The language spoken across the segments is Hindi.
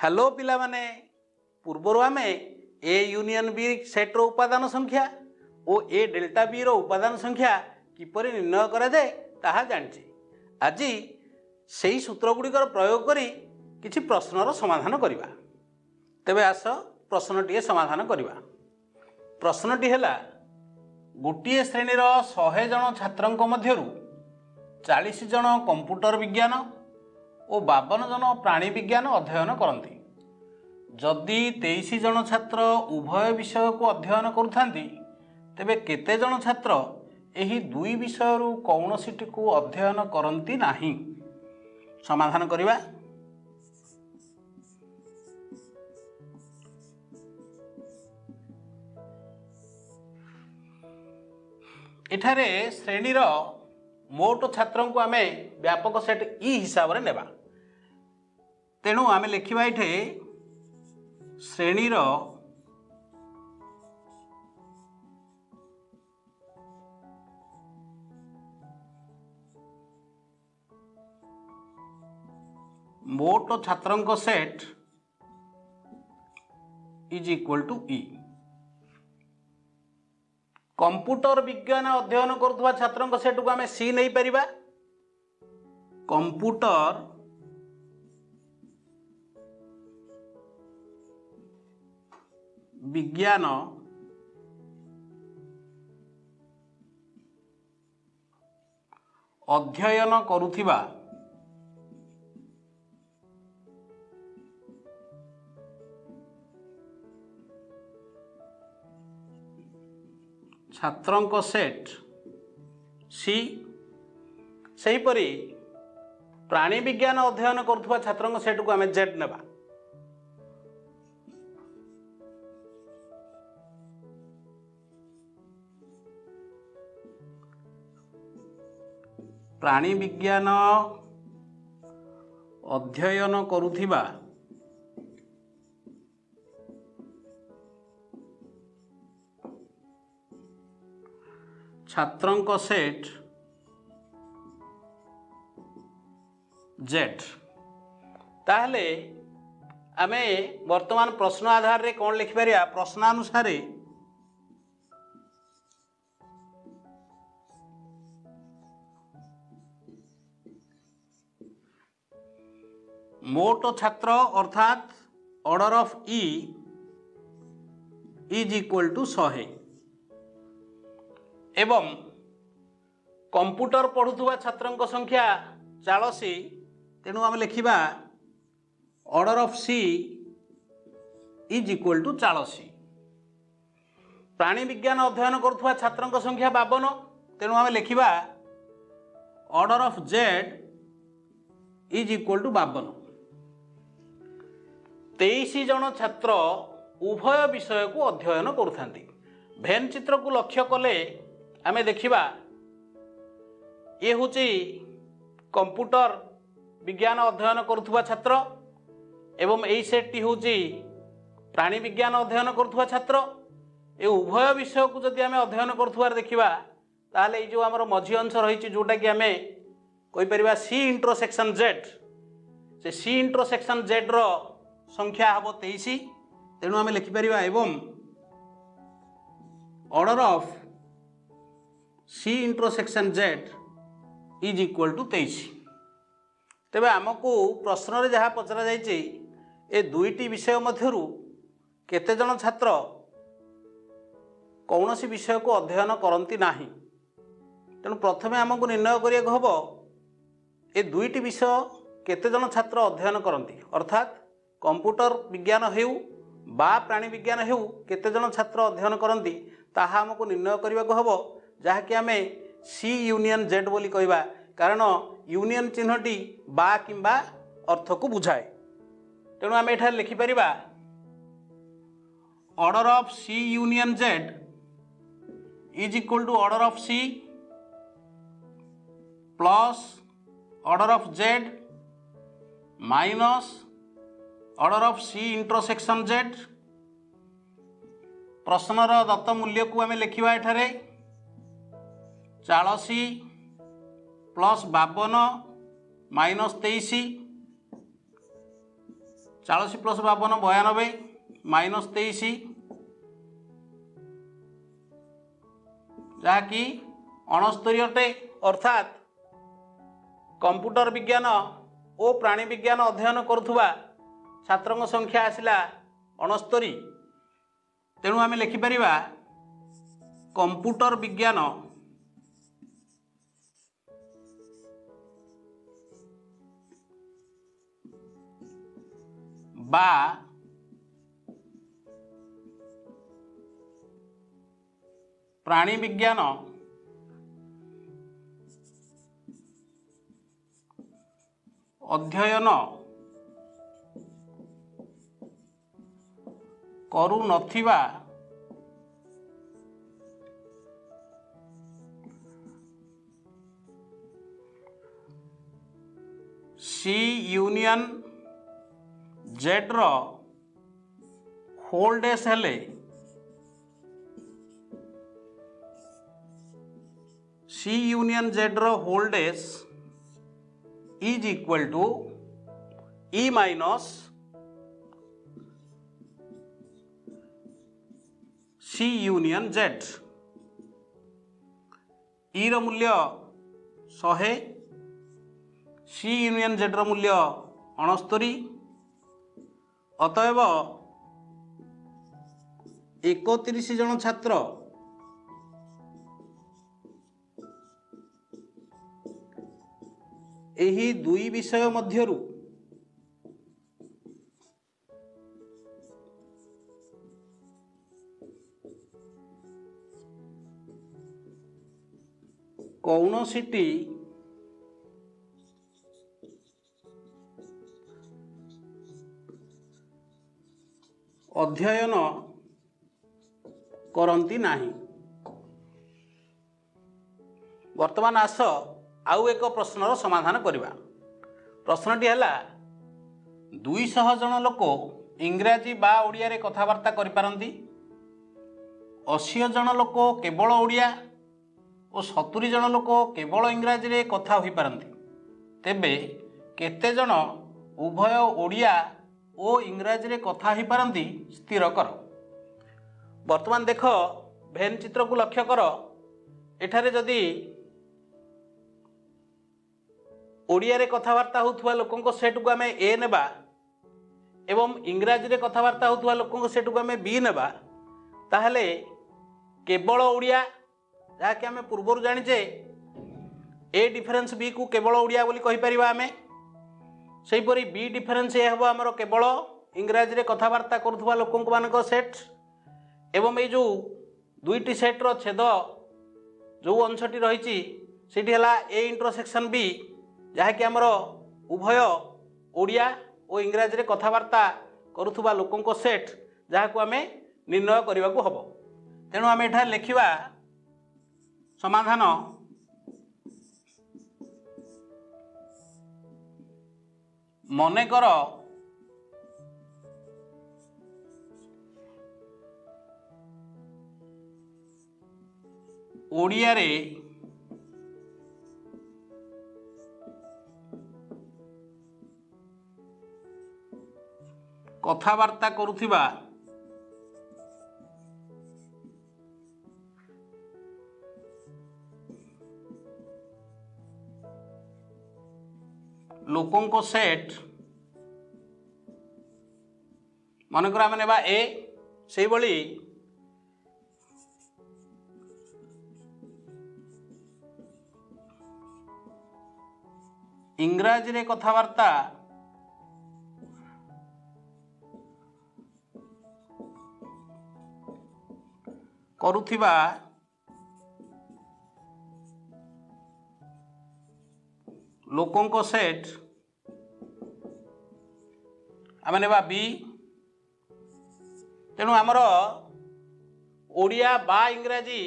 हेलो पिला माने पूर्वर आम ए यूनियन बी सेट्र उपादान संख्या और ए डेल्टा बी रो उपादान संख्या किपर निर्णय कराए ताहा जानिछे। आज से सूत्र गुड़िकर प्रयोग करी किछि प्रश्नर समाधान करिबा। तेबे आस प्रश्नटीए समाधान करिबा। प्रश्नटी हैला गोटे श्रेणीर 100 जन छात्रंक मध्यरु 40 जन कंप्यूटर विज्ञान और 52 जन प्राणी विज्ञान अध्ययन करती। जदि 23 जन छात्र उभय विषय को अध्ययन करुथांती तेबे केते जन छात्र एही दुई विषय कौनसीटी को अध्ययन करती नहीं। समाधान करिबा। एठारे श्रेणीर मोट छात्रों को आमे व्यापक सेट ई हिसाब रे नेबा। तेणु आमे लिखिबा एठे श्रेणीर मोट छात्रों set is equal to E. Computer विज्ञान अध्ययन करुवा छात्रों सेट को आमे सी नहीं परिबा। कंप्यूटर विज्ञान अध्ययन करुथिबा छात्रों सेट सी। सेहीपरि प्राणी विज्ञान अध्ययन करुवा छात्रों सेट को आमे जेड नेबा। प्राणी विज्ञान अध्ययन करुथिबा छात्रों सेट जेड। ताहले आमे वर्तमान प्रश्न आधार रे कौन लिखि परिया? प्रश्नानुसार मोट छात्र अर्थात order of E is equal to 100 एवं कंप्यूटर पढ़ुवा छात्रों संख्या 40। तेणु आम लिखा order of C is equal to 40। प्राणी विज्ञान अध्ययन करुवा छात्रों संख्या 52। तेणु आम लिखा order of Z is equal to 52। 23 जन छात्र उभय विषय को अध्ययन करुथांती। भेन चित्र को लक्ष्य कले आमे देखिबा ये होची कंप्यूटर विज्ञान अध्ययन करुवा छात्र एवं एई सेटटी होची प्राणी विज्ञान अध्ययन करुवा छात्र। ए उभय विषय को जदि आमे अध्ययन करुवार देखिबा ताहले ए जो हमर मझी अंश रहिछि जोटा कि आमे कहि परिबा सी इंटरसेक्शन जेड। से सी इंटरसेक्शन जेड रो संख्या हबो 23। तेणु आमे लिखि परिबा एवं order of C intersection Z is equal to 23। तेबे आमको प्रश्न रे जहाँ पचरा जाइए ए दुईटी विषय मध्यरु केते जन छात्र कौनसी विषय को अध्ययन करती नाही। तेणु प्रथमे आमको निर्णय करिया हबो ए दुईटी विषय केते जन छात्र अध्ययन करती अर्थात कंप्यूटर विज्ञान हेउ बा प्राणी विज्ञान हेउ केते जन छात्र अध्ययन करती ताहा आमको निर्णय करिया हबो जहाँकि आमे सी यूनियन जेड बोली कहवा। कारण यूनियन चिन्हटी बा किंबा अर्थ को बुझाए। तेणु आम एठार लिखिपर order of C union Z is equal to order of C plus order of Z minus order of C intersection Z. प्रश्नर दत्त मूल्य को आम लिखा एठारे 40 प्लस 52 माइनस 23 40 + 52 92 -23 जहाँकि 69 अटे। अर्थात कंप्यूटर विज्ञान और प्राणी विज्ञान अध्ययन करुवा छात्रों संख्या आसला 69। तेणु आम लिखिपर कंप्यूटर विज्ञान बा प्राणी विज्ञान अध्ययन करू नथिबा सी यूनियन जेड रो होल्डेस हेले सी यूनियन जेड रो होल्डेस is equal to E minus C union Z. E रो मूल्य 100, सी यूनियन जेड रो मूल्य 69। अतएव 31 जन छात्र एही दुई विषय मध्यरु कौनसीटी अध्ययन करती नाही। वर्तमान आस आउ एक प्रश्नर समाधान करवा। प्रश्नटी है 200 जन लोक इंग्राजी बा ओडिया रे कथबार्ता करिपारंती, 80 जन लोक केवल ओडिया और 70 जन लोक केवल इंग्राजी रे कथा होई पारंती। तेबे केते जन उभय ओडिया और इंग्राजी रे कथा होई पारंती स्थिर कर। वर्तमान देख भेन चित्र को लक्ष्य कर। एठारे जदि ओडिया रे कथबार्ता होउथुवा लोकंको सेट को आमे ए नेबा एवं इंग्राजी रे कथबार्ता होउथुवा लोकंको सेट को आमे बी नेबा, ताहले केवल ओडिया जहाँ कि आमे पूर्वरु जानिचे ए डिफरेंस बी को केवल ओडिया बोली कहि परिबा आमे। सेहीपरि बी डिफरेंस ए हबो हमर केवल इंग्राजी रे कथबार्ता करुथुवा लोकंको मानक सेट एवं ये जो दुईटी सेट रो छेद जो अंशटी रही सेठी हला ए इंटरसेक्शन बी जहाँ कि आमर उभय ओडिया और इंग्राजी रे कथबार्ता करुथुवा लोकंको सेट जहाँ को आमे निर्णय करने को हबो। तेणु आमे एठा लिखिबा समाधान मनेकर ओडिया रे कथबार्ता करुथिबा लोकों सेट मनकर आम नेबा ए से भली इंग्राजी रे कथबार्ता करुथिबा लोकों सेट आम नेबा बी। तेणु आमर ओडिया बा इंग्राजी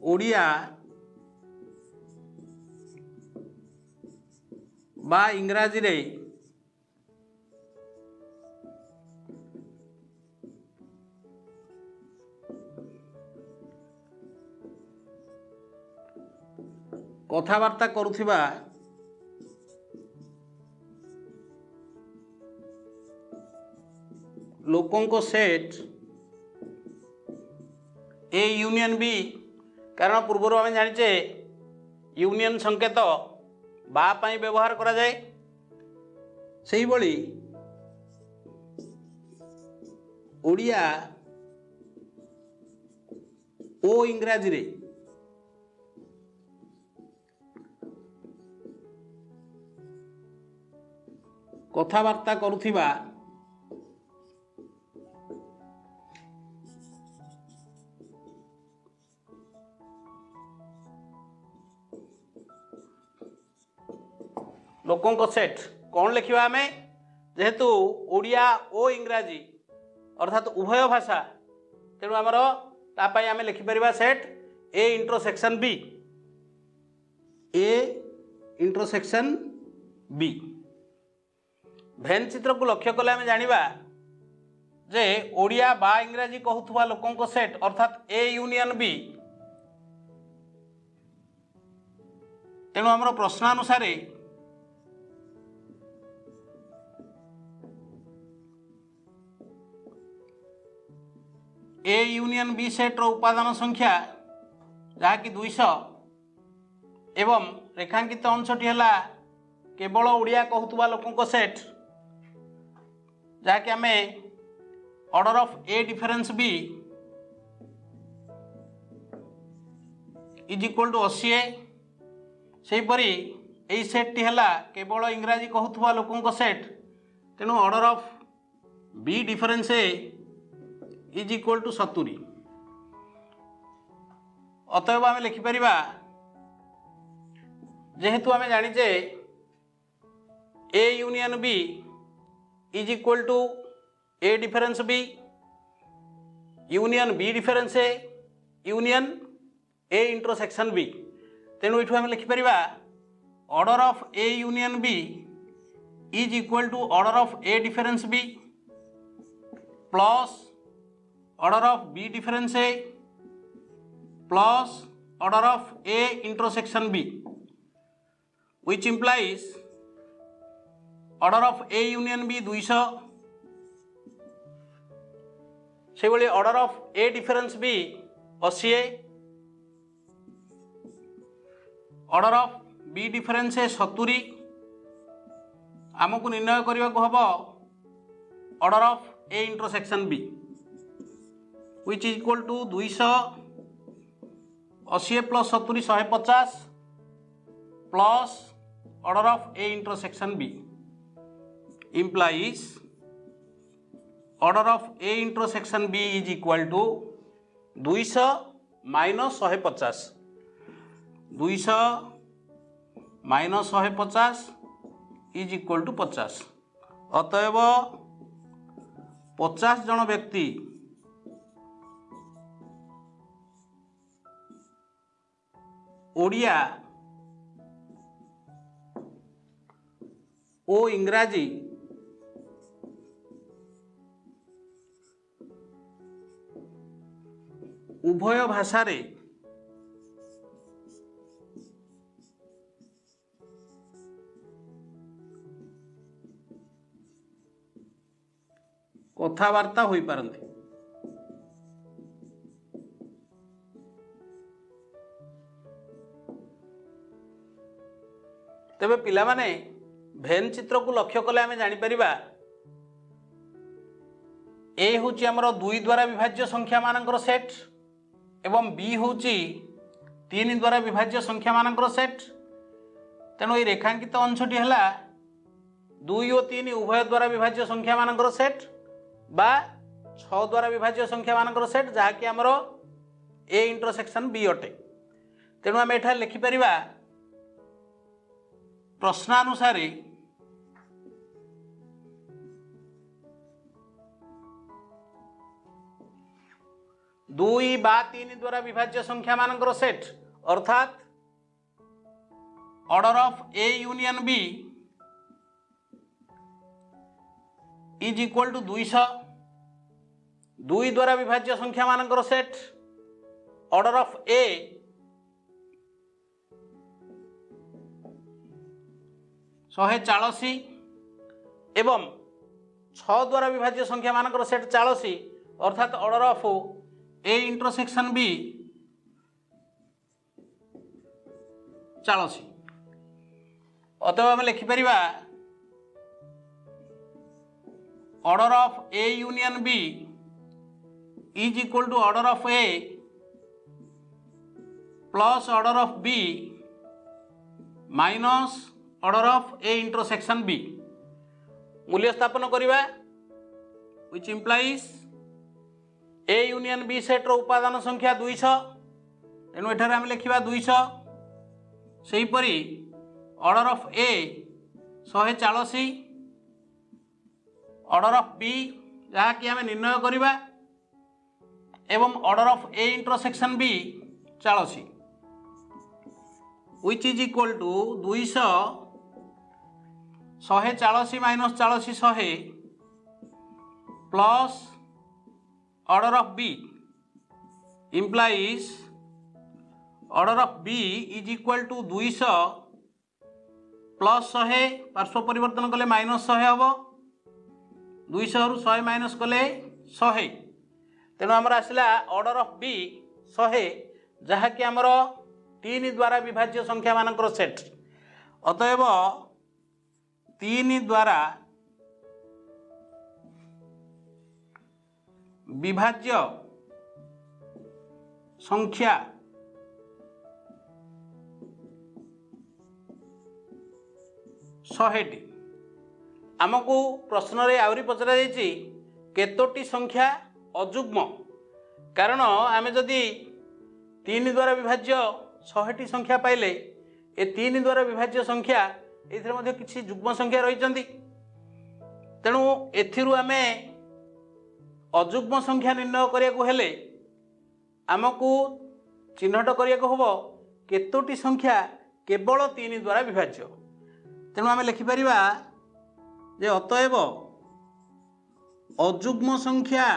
ओडिया बा इंग्राजी रे कथबार्ता करुथिबा लोकों को सेट ए यूनियन बी, कारण पूर्वर आम जाचे यूनियन संकेत बा पाई व्यवहार करा जाए। सही भली ओडिया ओ इंग्राजी रे कथबार्ता करुथिबा लोकों को सेट कौन लिखा आम, जेहेतु ओडिया ओ इंग्राजी अर्थात उभय भाषा, तेणु आमर तापाई आम लिखिपर set A intersection B, A intersection B. Venn चित्र को लक्ष्य कले आम जानिबा जे ओडिया बा इंग्राजी कहूथुवा लोकों को सेट अर्थात ए यूनियन बी। तेणु आमर प्रश्नानुसार ए यूनियन बी सेट्र उपादान संख्या जहाँकि 200 एवं रेखांकित अंशटी है केवल ओडिया कहूथुवा लोकों को सेट, जहाँकि आम order of A difference B is equal to 80। सेहीपरि यही सेट्टी है केवल इंग्राजी कहूथुवा लोकों को सेट, तेणु order of B difference A is equal to 70। अतएव आम लिखिपर जेहेतु आम जाचे A union B is equal to A difference B, union B difference A, union A intersection B. तेणु ये आम लिखिपर order of A union B is equal to order of A difference B plus order of B difference A plus order of A intersection B, which implies order of A union B 200, से भली order of A difference B 80, order of B difference A 70। आमको निर्णय करने को हम order of A intersection B which is equal to 200 80 plus 70 150 plus order of A intersection B implies order of A intersection B is equal to 200 minus 150, 200 minus 150 is equal to 50। अतएव 50 जन व्यक्ति ओडिया ओ इंग्राजी उभय भाषा रे कथबार्ता होई पारंती। तेबे पिला माने भेन चित्र को लक्ष्य कले आम जापर ए हूँ आमर 2 द्वारा विभाज्य संख्या मानकर सेट एवं बी हूँ 3 द्वारा विभाज्य संख्या मानकर सेट। तेणु ये रेखांकित अंशटी है 2 और 3 उभय द्वारा विभाज्य संख्या मानकर सेट बा 6 द्वारा विभाज्य संख्या मानकर सेट, जहाँकि आमर ए इंटरसेक्शन बी अटे। तेणु आम एठार लिखिपर प्रश्नानुसार 2 बा 3 द्वारा विभाज्य संख्या मानकर सेट अर्थात order of A union B is equal to 200, 2 द्वारा विभाज्य संख्या मानकर सेट ऑर्डर ऑफ ए 140 एवं 6 द्वारा विभाज्य संख्या मानकर सेट 40 अर्थात order of A intersection B 40। अतएव आम लिखिपर order of A union B is equal to order of A plus order of B minus order of A intersection B. मूल्य स्थापन करिबा which implies A union B set रो उपादान संख्या 200 तेणु एठारे आम लिखिबा 200। सेहीपरि order of A 140 order of B जहाँ कि आम निर्णय करिबा एवं order of A intersection B 40 which is equal to 200 140 minus 40 100 plus order of B implies order of B is equal to 200 plus 100 पार्श्व परिवर्तन कले माइनस 100 हम 200 रु 100 माइनस कले 100 तेणु आमर आसला ऑर्डर ऑफ बी 100 जहाँकि आमर 3 द्वारा विभाज्य संख्या मानकर सेट। अतएव 3 द्वारा विभाज्य संख्या शहेटी आमको प्रश्न रे आउरी पचरा जाइछि केतोटी संख्या अजुग्म कारण आम जदि 3 द्वारा विभाज्य 100टी संख्या पाइले ए 3 द्वारा विभाज्य संख्या एथिरे मध्ये किछि जुग्म संख्या रहिचंती तेणु एथिरु आमे अजुग्म संख्या निर्णय करिया हेले आमको चिन्हट करिया हबो केतोटी संख्या केवल 3 द्वारा विभाज्य। तेणु आमे लिखि परिबा जे अतएव अजुग्म संख्या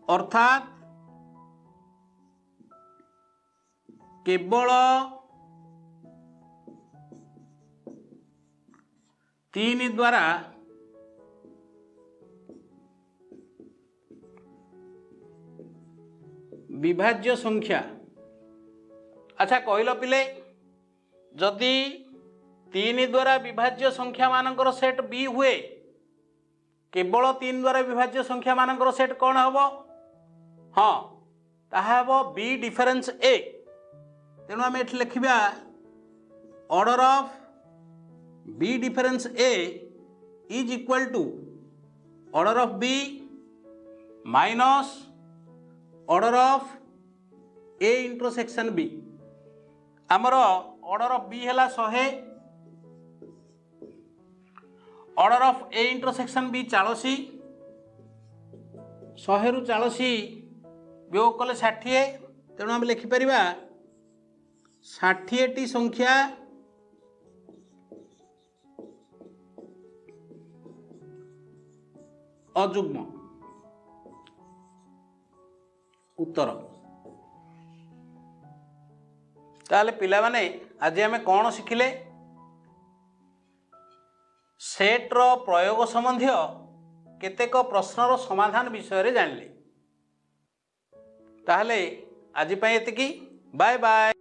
अर्थात केवल 3 द्वारा विभाज्य संख्या। अच्छा कहल पिले जदि 3 द्वारा विभाज्य संख्या मानकर सेट बी हुए केवल 3 द्वारा विभाज्य संख्या मानकर सेट कौन हम हाँ ताहा हम बी डिफरेंस ए तेणु आम ये लिखा order of B difference A is equal to order of B minus order of A intersection B. आमर ऑर्डर ऑफ बी है 100 order of A intersection B 40 100 रु 40 वियोग कले 60 तेणु आम लिखिपर 60टी संख्या अजुग्म उत्तर। ताले पिला माने आज आमे कौन शिखिले सेट रो प्रयोग संबंधी केतेक प्रश्नर समाधान विषय जानले ताहले आज एतिकी बाय बाय।